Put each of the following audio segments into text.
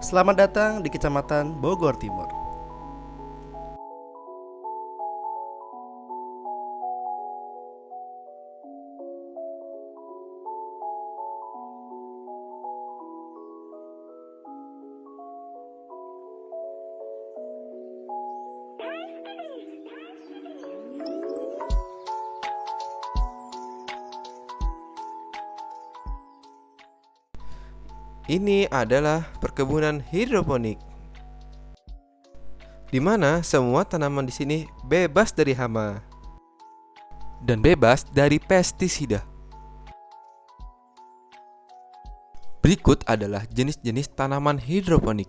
Selamat datang di Kecamatan Bogor Timur. Ini adalah perkebunan hidroponik, di mana semua tanaman di sini bebas dari hama dan bebas dari pestisida. Berikut adalah jenis-jenis tanaman hidroponik.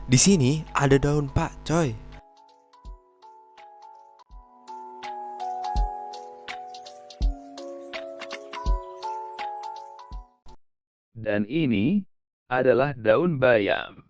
Di sini ada daun pakcoy, Dan ini adalah daun bayam.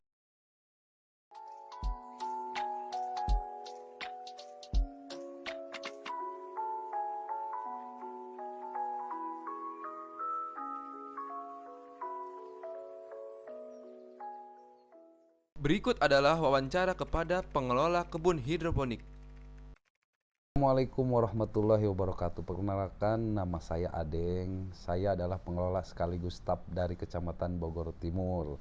Berikut adalah wawancara kepada pengelola kebun hidroponik. Assalamualaikum warahmatullahi wabarakatuh. Perkenalkan, nama saya Adeng. Saya adalah pengelola sekaligus staf dari Kecamatan Bogor Timur.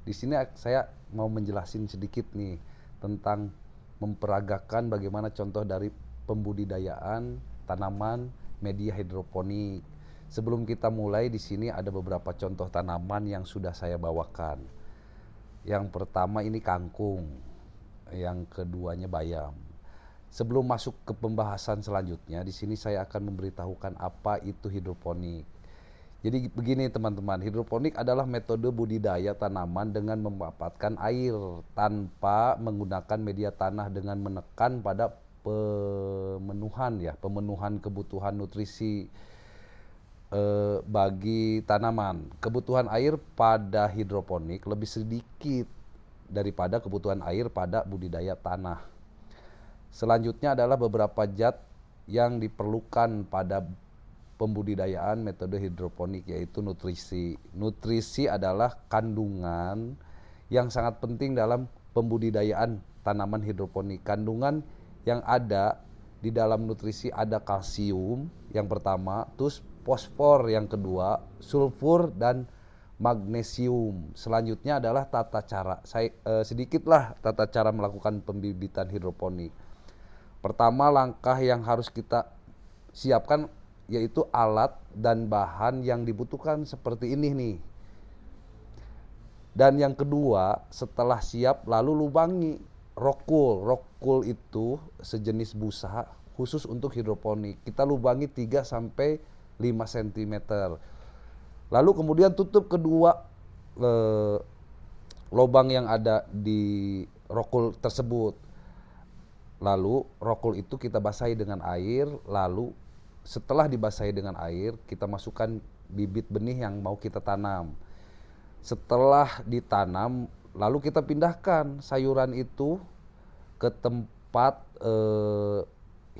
Di sini saya mau menjelasin sedikit nih tentang memperagakan bagaimana contoh dari pembudidayaan tanaman media hidroponik. Sebelum kita mulai, di sini ada beberapa contoh tanaman yang sudah saya bawakan. Yang pertama ini kangkung, yang keduanya bayam. Sebelum masuk ke pembahasan selanjutnya, di sini saya akan memberitahukan apa itu hidroponik. Jadi begini teman-teman, hidroponik adalah metode budidaya tanaman dengan memanfaatkan air tanpa menggunakan media tanah dengan menekan pada pemenuhan kebutuhan nutrisi bagi tanaman. Kebutuhan air pada hidroponik lebih sedikit daripada kebutuhan air pada budidaya tanah. Selanjutnya adalah beberapa zat yang diperlukan pada pembudidayaan metode hidroponik, yaitu nutrisi. Nutrisi adalah kandungan yang sangat penting dalam pembudidayaan tanaman hidroponik. Kandungan yang ada di dalam nutrisi ada kalsium yang pertama, terus fosfor yang kedua, sulfur dan magnesium. Selanjutnya adalah tata cara. Sedikitlah tata cara melakukan pembibitan hidroponik. Pertama, langkah yang harus kita siapkan yaitu alat dan bahan yang dibutuhkan seperti ini nih. Dan yang kedua, setelah siap lalu lubangi rokul. Rokul itu sejenis busa khusus untuk hidroponik. Kita lubangi 3 sampai 5 cm. Lalu kemudian tutup kedua lubang yang ada di rokul tersebut. Lalu rokul itu kita basahi dengan air, lalu setelah dibasahi dengan air, kita masukkan bibit benih yang mau kita tanam. Setelah ditanam, lalu kita pindahkan sayuran itu ke tempat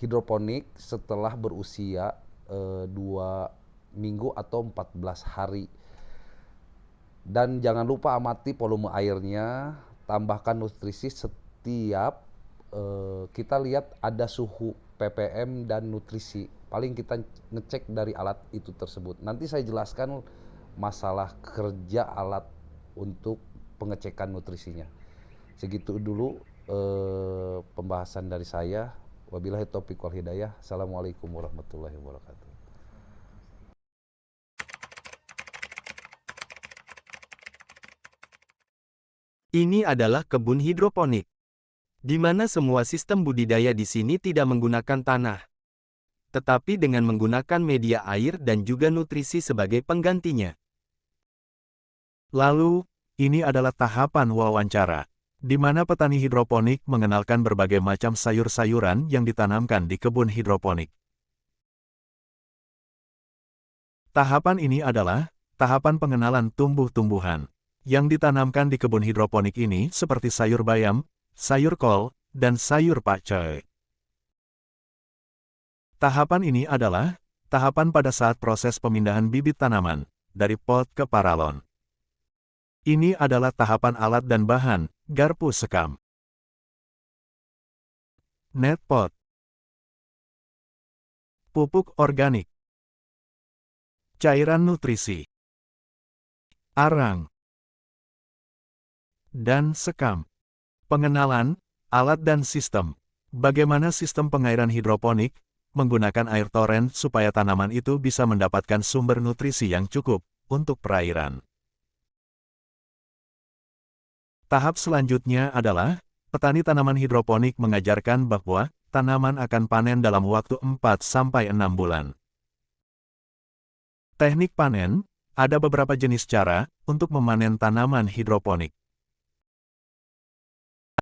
hidroponik setelah berusia 2 minggu atau 14 hari. Dan jangan lupa amati volume airnya, tambahkan nutrisi setiap kita lihat ada suhu ppm dan nutrisi. Paling kita ngecek dari alat itu tersebut. Nanti saya jelaskan masalah kerja alat untuk pengecekan nutrisinya. Segitu dulu pembahasan dari saya. Wabillahi taufiq wal hidayah. Assalamualaikum warahmatullahi wabarakatuh. Ini adalah kebun hidroponik, di mana semua sistem budidaya di sini tidak menggunakan tanah, tetapi dengan menggunakan media air dan juga nutrisi sebagai penggantinya. Lalu, ini adalah tahapan wawancara, di mana petani hidroponik mengenalkan berbagai macam sayur-sayuran yang ditanamkan di kebun hidroponik. Tahapan ini adalah tahapan pengenalan tumbuh-tumbuhan yang ditanamkan di kebun hidroponik ini seperti sayur bayam, sayur kol, dan sayur pakcoy. Tahapan ini adalah tahapan pada saat proses pemindahan bibit tanaman dari pot ke paralon. Ini adalah tahapan alat dan bahan, garpu sekam. Net pot. Pupuk organik. Cairan nutrisi. Arang. Dan sekam. Pengenalan, alat dan sistem. Bagaimana sistem pengairan hidroponik? Menggunakan air toren supaya tanaman itu bisa mendapatkan sumber nutrisi yang cukup untuk perairan. Tahap selanjutnya adalah, petani tanaman hidroponik mengajarkan bahwa tanaman akan panen dalam waktu 4-6 bulan. Teknik panen, ada beberapa jenis cara untuk memanen tanaman hidroponik.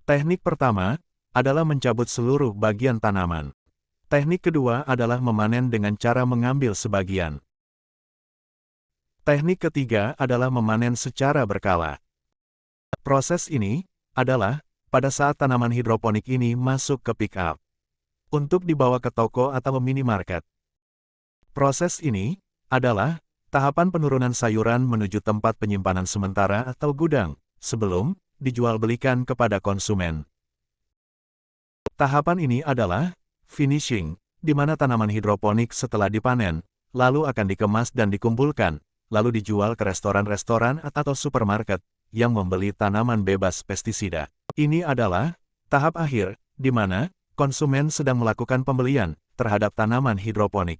Teknik pertama adalah mencabut seluruh bagian tanaman. Teknik kedua adalah memanen dengan cara mengambil sebagian. Teknik ketiga adalah memanen secara berkala. Proses ini adalah pada saat tanaman hidroponik ini masuk ke pick-up untuk dibawa ke toko atau minimarket. Proses ini adalah tahapan penurunan sayuran menuju tempat penyimpanan sementara atau gudang sebelum dijual belikan kepada konsumen. Tahapan ini adalah finishing, di mana tanaman hidroponik setelah dipanen, lalu akan dikemas dan dikumpulkan, lalu dijual ke restoran-restoran atau supermarket yang membeli tanaman bebas pestisida. Ini adalah tahap akhir, di mana konsumen sedang melakukan pembelian terhadap tanaman hidroponik.